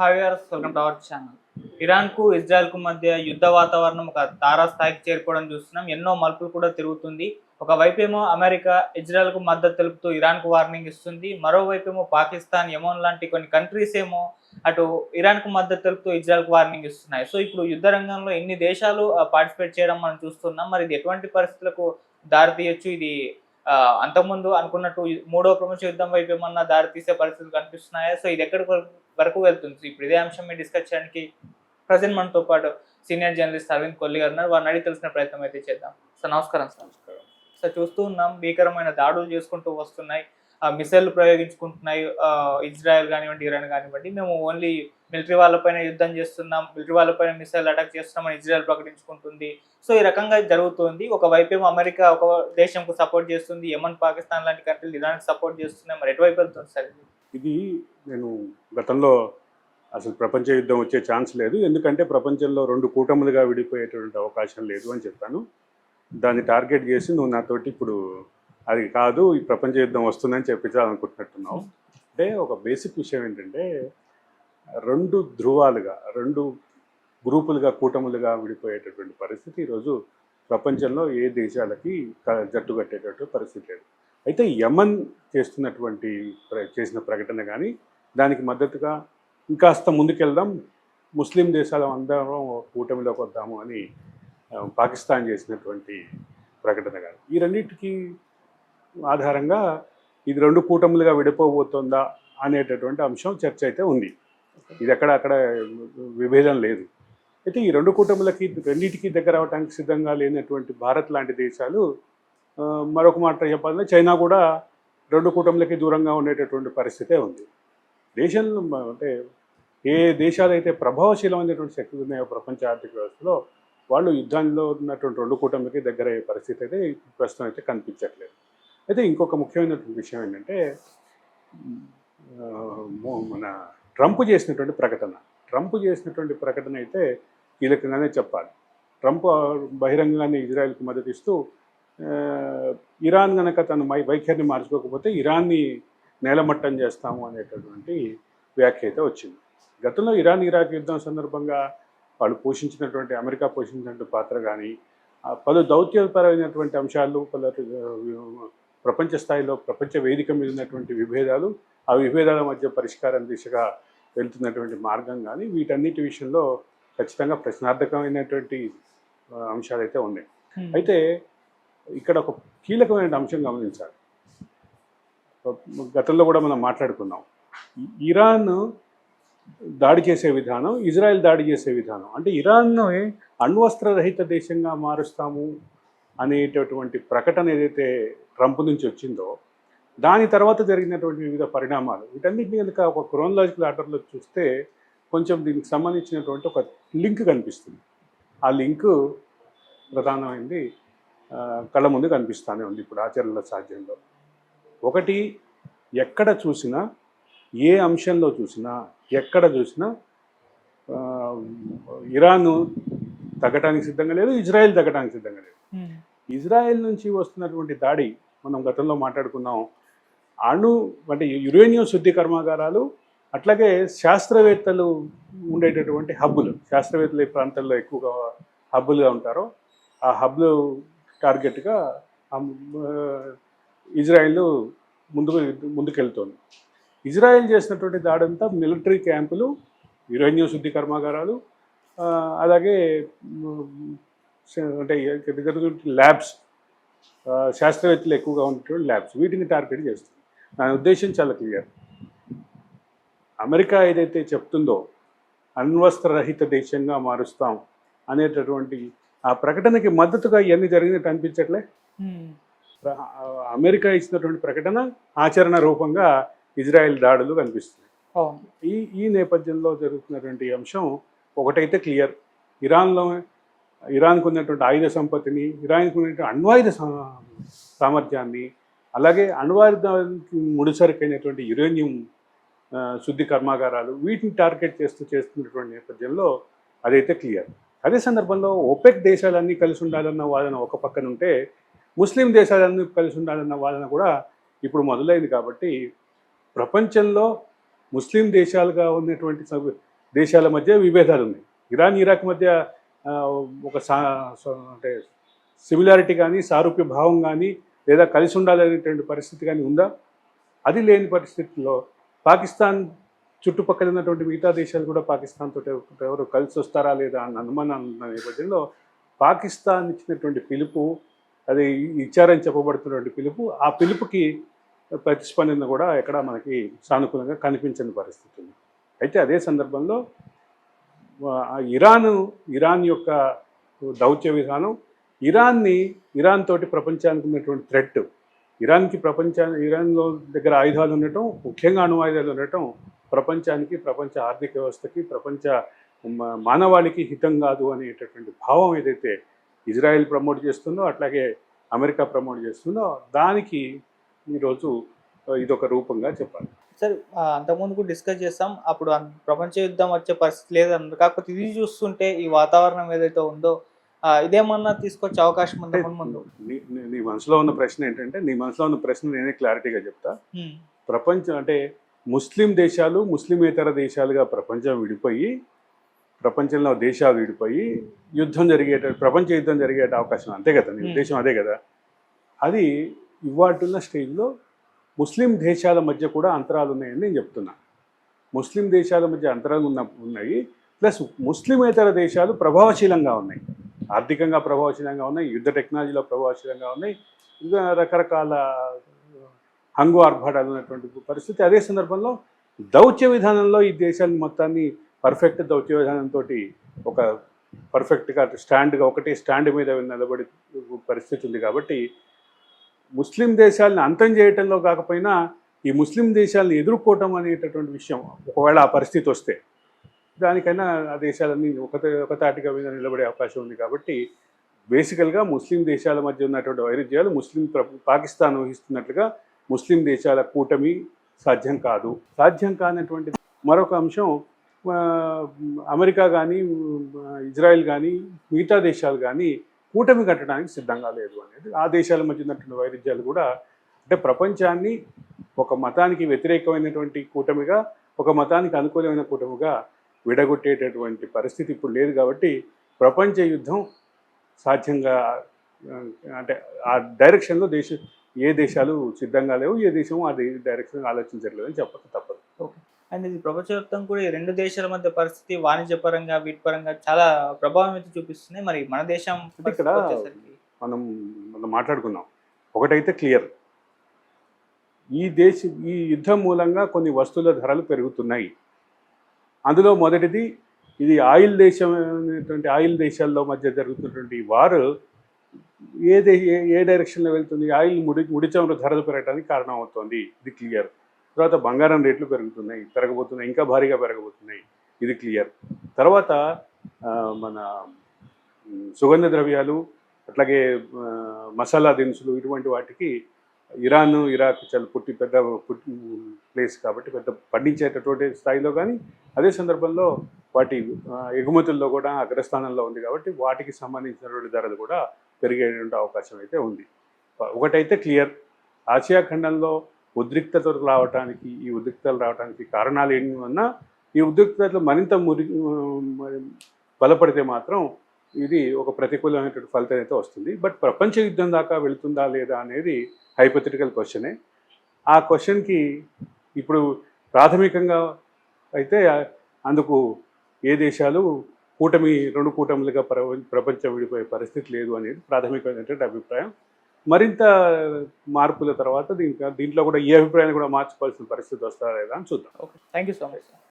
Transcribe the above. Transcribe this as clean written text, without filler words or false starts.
హాయర్స్ welcome to our channel. ఇరాన్కు ఇజ్రాయెల్కు మధ్య యుద్ధ వాతావరణం ఒక తారాస్థాయికి చేరుకోవడం చూస్తున్నాం. ఎన్నో మలుపులు కూడా తిరుగుతుంది. ఒకవైపేమో అమెరికా ఇజ్రాయెల్కు మద్దతు తెలుపుతూ ఇరాన్కు వార్నింగ్ ఇస్తుంది. మరోవైపేమో పాకిస్తాన్, యెమెన్ లాంటి కొన్ని కంట్రీస్ ఏమో అటు ఇరాన్కు మద్దతు తెలుపుతూ ఇజ్రాయెల్కు వార్నింగ్ ఇస్తున్నాయి. సో ఇప్పుడు యుద్ధ రంగంలో ఎన్ని దేశాలు పార్టిసిపేట్ చేయడం మనం చూస్తున్నాం. మరి ఇది ఎటువంటి పరిస్థితులకు దారి తీయొచ్చు? ఇది అంతకుముందు అనుకున్నట్టు మూడో ప్రపంచ యుద్ధం వైపు ఏమన్నా దారి తీసే పరిస్థితులు కనిపిస్తున్నాయా? సో ఇది ఎక్కడి వరకు వెళ్తుంది? ఇప్పుడు ఇదే అంశం మీద డిస్కస్ చేయడానికి ప్రజెంట్ మనతో పాటు సీనియర్ జర్నలిస్ట్ అరవింద్ కొల్లి గారు ఉన్నారు. వారిని అడిగి తెలిసిన ప్రయత్నం అయితే చేద్దాం. సార్ నమస్కారం. సార్ సార్ చూస్తూ ఉన్నాం, భీకరమైన దాడులు చేసుకుంటూ వస్తున్నాయి, మిసైల్ ప్రయోగించుకుంటున్నాయి ఇజ్రాయెల్ కానివ్వండి, ఇరాన్ కానివ్వండి. మేము ఓన్లీ మిలిటరీ వాళ్ళపైన యుద్ధం చేస్తున్నాం, మిలిటరీ వాళ్ళపైన మిసైల్ అటాక్ చేస్తున్నామని ఇజ్రాయెల్ ప్రకటించుకుంటుంది. సో ఈ రకంగా జరుగుతుంది. ఒకవైపేమో అమెరికా ఒక దేశంకు సపోర్ట్ చేస్తుంది, యెమెన్, పాకిస్తాన్ లాంటి కంట్రీలు ఇరాన్కి సపోర్ట్ చేస్తున్నాయి. మరి ఎటువైపు వెళ్తుంది సార్ ఇది? నేను గతంలో అసలు ప్రపంచ యుద్ధం వచ్చే ఛాన్స్ లేదు, ఎందుకంటే ప్రపంచంలో రెండు కూటములుగా విడిపోయేటువంటి అవకాశం లేదు అని చెప్పాను. దాన్ని టార్గెట్ చేసి నువ్వు నాతోటి ఇప్పుడు అది కాదు, ఈ ప్రపంచ యుద్ధం వస్తుందని చెప్పించాలనుకుంటున్నట్టున్నావు. అంటే ఒక బేసిక్ విషయం ఏంటంటే, రెండు ధ్రువాలుగా, రెండు గ్రూపులుగా, కూటములుగా విడిపోయేటటువంటి పరిస్థితి ఈరోజు ప్రపంచంలో ఏ దేశాలకి జట్టు కట్టేటట్టు పరిస్థితి లేదు. అయితే యెమెన్ చేసిన ప్రకటన కానీ, దానికి మద్దతుగా ఇంకాస్త ముందుకెళ్దాం, ముస్లిం దేశాల అందరం కూటమిలోకి వద్దాము అని పాకిస్తాన్ చేసినటువంటి ప్రకటన కానీ, ఈ రెండింటికి ఆధారంగా ఇది రెండు కూటములుగా విడిపోబోతుందా అనేటటువంటి అంశం చర్చ అయితే ఉంది. ఇది అక్కడ విభేదం లేదు. అయితే ఈ రెండు కూటములకి రెండింటికి దగ్గర అవడానికి సిద్ధంగా లేనటువంటి భారత్ లాంటి దేశాలు, మరొక మాట చెప్పాలంటే చైనా కూడా రెండు కూటములకి దూరంగా ఉండేటటువంటి పరిస్థితే ఉంది. దేశంలో అంటే ఏ దేశాలు అయితే ప్రభావశీలమైనటువంటి శక్తులు ఉన్నాయో ప్రపంచ ఆర్థిక వ్యవస్థలో, వాళ్ళు యుద్ధంలో ఉన్నటువంటి రెండు కూటములకి దగ్గర అయ్యే పరిస్థితి అయితే ప్రస్తుతం అయితే కనిపించట్లేదు. అయితే ఇంకొక ముఖ్యమైనటువంటి విషయం ఏంటంటే, మన ట్రంప్ చేసినటువంటి ప్రకటన అయితే కీలకంగానే చెప్పాలి. ట్రంప్ బహిరంగంగానే ఇజ్రాయెల్కి మద్దతు ఇస్తూ, ఇరాన్ కనుక తన వైఖరిని మార్చుకోకపోతే ఇరాన్ని నేలమట్టం చేస్తాము అనేటటువంటి వ్యాఖ్య అయితే వచ్చింది. గతంలో ఇరాన్ ఇరాక్ యుద్ధం సందర్భంగా వాళ్ళు అమెరికా పోషించినటువంటి పాత్ర కానీ, పలు దౌత్యపరమైనటువంటి అంశాలు, ప్రపంచ స్థాయిలో ప్రపంచ వేదిక మీద ఉన్నటువంటి విభేదాలు, ఆ విభేదాల మధ్య పరిష్కారం దిశగా వెళ్తున్నటువంటి మార్గం కానీ, వీటన్నిటి విషయంలో ఖచ్చితంగా ప్రశ్నార్థకమైనటువంటి అంశాలు అయితే ఉన్నాయి. అయితే ఇక్కడ ఒక కీలకమైన అంశం గమనించాలి. గతంలో కూడా మనం మాట్లాడుకున్నాం, ఇరాన్ దాడి చేసే విధానం, ఇజ్రాయెల్ దాడి చేసే విధానం, అంటే ఇరాన్ను అణ్వస్త్రరహిత దేశంగా మారుస్తాము అనేటటువంటి ప్రకటన ఏదైతే ట్రంప్ నుంచి వచ్చిందో, దాని తర్వాత జరిగినటువంటి వివిధ పరిణామాలు, వీటన్నిటిని కనుక ఒక క్రోనలాజికల్ ఆర్డర్లో చూస్తే కొంచెం దీనికి సంబంధించినటువంటి ఒక లింక్ కనిపిస్తుంది. ఆ లింకు ప్రధానమైంది కళ్ళ ముందు కనిపిస్తూనే ఉంది ఇప్పుడు ఆచరణలో సాధ్యంలో. ఒకటి, ఎక్కడ చూసినా, ఏ అంశంలో చూసినా, ఎక్కడ చూసినా ఇరాన్ తగ్గటానికి సిద్ధంగా లేదు, ఇజ్రాయెల్ తగ్గటానికి సిద్ధంగా లేదు. ఇజ్రాయెల్ నుంచి వస్తున్నటువంటి దాడి మనం గతంలో మాట్లాడుకున్నాం. అంటే యురేనియం శుద్ధి కర్మాగారాలు, అట్లాగే శాస్త్రవేత్తలు ఉండేటటువంటి హబ్బులు, శాస్త్రవేత్తలు ఈ ప్రాంతాల్లో ఎక్కువగా హబ్బులుగా ఉంటారో, ఆ హబ్బులు టార్గెట్గా ఇజ్రాయెల్ ముందుకెళ్తోంది. ఇజ్రాయెల్ చేసినటువంటి దాడంతా మిలిటరీ క్యాంపులు, యురేనియం శుద్ధి కర్మాగారాలు, అలాగే అంటే ల్యాబ్స్, శాస్త్రవేత్తలు ఎక్కువగా ఉన్నటువంటి ల్యాబ్స్, వీటిని టార్గెట్ చేస్తుంది. దాని ఉద్దేశం చాలా క్లియర్. అమెరికా ఏదైతే చెప్తుందో అణ్వస్త్రరహిత దేశంగా మారుస్తాం అనేటటువంటి ఆ ప్రకటనకి మద్దతుగా ఇవన్నీ జరిగినట్టు అనిపించట్లే. అమెరికా ఇచ్చినటువంటి ప్రకటన ఆచరణ రూపంగా ఇజ్రాయెల్ దాడులు కనిపిస్తున్నాయి. ఈ నేపథ్యంలో జరుగుతున్నటువంటి అంశం ఒకటైతే క్లియర్, ఇరాన్కు ఉన్నటువంటి ఆయుధ సంపత్తిని, ఇరాన్కు ఉన్నటువంటి అణ్వాయుధ సామర్థ్యాన్ని, అలాగే అణ్వాయుధానికి ముడిసరికైనటువంటి యురేనియం శుద్ధి కర్మాగారాలు, వీటిని టార్గెట్ చేస్తున్నటువంటి నేపథ్యంలో అదైతే క్లియర్. అదే సందర్భంలో ఓపెక్ దేశాలన్నీ కలిసి ఉండాలన్న వాదన ఒక పక్కన ఉంటే, ముస్లిం దేశాలన్నీ కలిసి ఉండాలన్న వాదన కూడా ఇప్పుడు మొదలైంది. కాబట్టి ప్రపంచంలో ముస్లిం దేశాలుగా ఉన్నటువంటి దేశాల మధ్య విభేదాలు ఉన్నాయి. ఇరాన్ ఇరాక్ మధ్య ఆ, ఒక అంటే సిమిలారిటీ కానీ సారూప్య భావం కానీ లేదా కలిసి ఉండాలనేటువంటి పరిస్థితి కానీ ఉందా? అది లేని పరిస్థితుల్లో పాకిస్తాన్ చుట్టుపక్కల ఉన్నటువంటి మిగతా దేశాలు కూడా పాకిస్తాన్ తోటి ఎవరు కలిసి వస్తారా లేదా అన్న అనుమానాలు ఉన్న నేపథ్యంలో పాకిస్తాన్ ఇచ్చినటువంటి పిలుపు, అది ఇచ్చారని చెప్పబడుతున్నటువంటి పిలుపు, ఆ పిలుపుకి ప్రతిస్పందన కూడా ఎక్కడ మనకి సానుకూలంగా కనిపించని పరిస్థితి ఉంది. అయితే అదే సందర్భంలో ఇరాన్ యొక్క దౌత్య విధానం ఇరాన్ తోటి ప్రపంచానికి ఉన్నటువంటి థ్రెట్, ఇరాన్లో దగ్గర ఆయుధాలు ఉండటం, ముఖ్యంగా అణు ఆయుధాలు ఉండటం ప్రపంచానికి, ప్రపంచ ఆర్థిక వ్యవస్థకి, ప్రపంచ మానవాళికి హితం కాదు అనేటటువంటి భావం ఏదైతే ఇజ్రాయెల్ ప్రమోట్ చేస్తుందో, అట్లాగే అమెరికా ప్రమోట్ చేస్తుందో, దానికి ఈరోజు ఇదొక రూపంగా చెప్పాలి. సార్ అంతకుముందు కూడా డిస్కస్ చేస్తాం, అప్పుడు ప్రపంచ యుద్ధం వచ్చే పరిస్థితి లేదన్నారు. కాకపోతే ఇది చూస్తుంటే ఈ వాతావరణం ఏదైతే ఉందో ఇదేమన్నా తీసుకొచ్చే అవకాశం ఉందా ముందు? నీ మనసులో ఉన్న ప్రశ్న ఏంటంటే, నీ మనసులో ఉన్న ప్రశ్న నేనే క్లారిటీగా చెప్తా. ప్రపంచం అంటే ముస్లిం దేశాలు, ముస్లిమేతర దేశాలుగా ప్రపంచంలో దేశాలు విడిపోయి ప్రపంచ యుద్ధం జరిగే అవకాశం, అంతే కదా నీ ఉద్దేశం? అదే కదా. అది ఇవాళ స్టేజ్లో ముస్లిం దేశాల మధ్య కూడా అంతరాలు ఉన్నాయని నేను చెప్తున్నా. ముస్లిం దేశాల మధ్య అంతరాలు ఉన్నాయి, ప్లస్ ముస్లిమేతర దేశాలు ప్రభావశీలంగా ఉన్నాయి, ఆర్థికంగా ప్రభావశీలంగా ఉన్నాయి, యుద్ధ టెక్నాలజీలో ప్రభావశీలంగా ఉన్నాయి, ఇంకా రకరకాల హంగు ఆర్భాటాలు ఉన్నటువంటి పరిస్థితి. అదే సందర్భంలో దౌత్య విధానంలో ఈ దేశాన్ని మొత్తాన్ని పర్ఫెక్ట్ దౌత్య విధానంతో ఒక పర్ఫెక్ట్గా ఒకటే స్టాండ్ మీద నిలబడి పరిస్థితి ఉంది. కాబట్టి ముస్లిం దేశాలను అంతం చేయటంలో కాకపోయినా ఈ ముస్లిం దేశాలను ఎదుర్కోవటం అనేటటువంటి విషయం, ఒకవేళ ఆ పరిస్థితి వస్తే దానికైనా ఆ దేశాలన్నీ ఒక తాటిగా మీద నిలబడే అవకాశం ఉంది. కాబట్టి బేసికల్గా ముస్లిం దేశాల మధ్య ఉన్నటువంటి వైరుధ్యాలు పాకిస్తాన్ వహిస్తున్నట్లుగా ముస్లిం దేశాల కూటమి సాధ్యం కానటువంటి మరొక అంశం, అమెరికా కానీ, ఇజ్రాయెల్ కానీ, మిగతా దేశాలు కానీ కూటమి కట్టడానికి సిద్ధంగా లేదు అనేది. ఆ దేశాల మధ్య ఉన్నటువంటి వైరుధ్యాలు కూడా, అంటే ప్రపంచాన్ని ఒక మతానికి వ్యతిరేకమైనటువంటి కూటమిగా, ఒక మతానికి అనుకూలమైన కూటమిగా విడగొట్టేటటువంటి పరిస్థితి ఇప్పుడు లేదు. కాబట్టి ప్రపంచ యుద్ధం సాధ్యంగా, అంటే ఆ డైరెక్షన్లో ఏ దేశాలు సిద్ధంగా లేవు, ఏ దేశం అది డైరెక్షన్ ఆలోచించట్లేదు అని చెప్పక తప్పదు. ఓకే. అండ్ ఇది ప్రపంచవ్యాప్తంగా కూడా ఈ రెండు దేశాల మధ్య పరిస్థితి వాణిజ్యపరంగా వీటి పరంగా చాలా ప్రభావం అయితే చూపిస్తుంది. మరి మన దేశం ఇక్కడ మనం మాట్లాడుకున్నాం, ఒకటైతే క్లియర్, ఈ యుద్ధం మూలంగా కొన్ని వస్తువుల ధరలు పెరుగుతున్నాయి. అందులో మొదటిది ఇది ఆయిల్ దేశాల్లో మధ్య జరుగుతున్నటువంటి వారు ఏ డైరెక్షన్లో వెళ్తుంది, ఆయిల్ ముడి చమురు ధరలు పెరగడానికి కారణం అవుతుంది, ఇది క్లియర్. తర్వాత బంగారం రేట్లు పెరగబోతున్నాయి, ఇంకా భారీగా పెరగబోతున్నాయి, ఇది క్లియర్. తర్వాత మన సుగంధ ద్రవ్యాలు, అట్లాగే మసాలా దినుసులు, ఇటువంటి వాటికి ఇరాక్ చాలా పెద్ద ప్లేస్ కాబట్టి పెద్ద పండించేటటువంటి స్థాయిలో, కానీ అదే సందర్భంలో వాటి ఎగుమతుల్లో కూడా అగ్రస్థానంలో ఉంది. కాబట్టి వాటికి సంబంధించినటువంటి ధరలు కూడా పెరిగేటువంటి అవకాశం అయితే ఉంది. ఒకటైతే క్లియర్, ఆసియా ఖండంలో ఈ ఉద్రిక్తతలు రావడానికి కారణాలు ఏమన్నా, ఈ ఉద్రిక్తతలు మరింత బలపడితే మాత్రం ఇది ఒక ప్రతికూలమైనటువంటి ఫలితం అయితే వస్తుంది. బట్ ప్రపంచ యుద్ధం దాకా వెళుతుందా లేదా అనేది హైపోథెటికల్ క్వశ్చనే. ఆ క్వశ్చన్కి ఇప్పుడు ప్రాథమికంగా అయితే అందుకు ఏ దేశాలు రెండు కూటమిలుగా ప్రపంచం విడిపోయే పరిస్థితి లేదు అనేది ప్రాథమికమైనటువంటి అభిప్రాయం. మరింత మార్పుల తర్వాత దీంట్లో కూడా ఈ అభిప్రాయాన్ని కూడా మార్చుకోవాల్సిన పరిస్థితి వస్తారా లేదా అని చూద్దాం. Okay, thank you so much.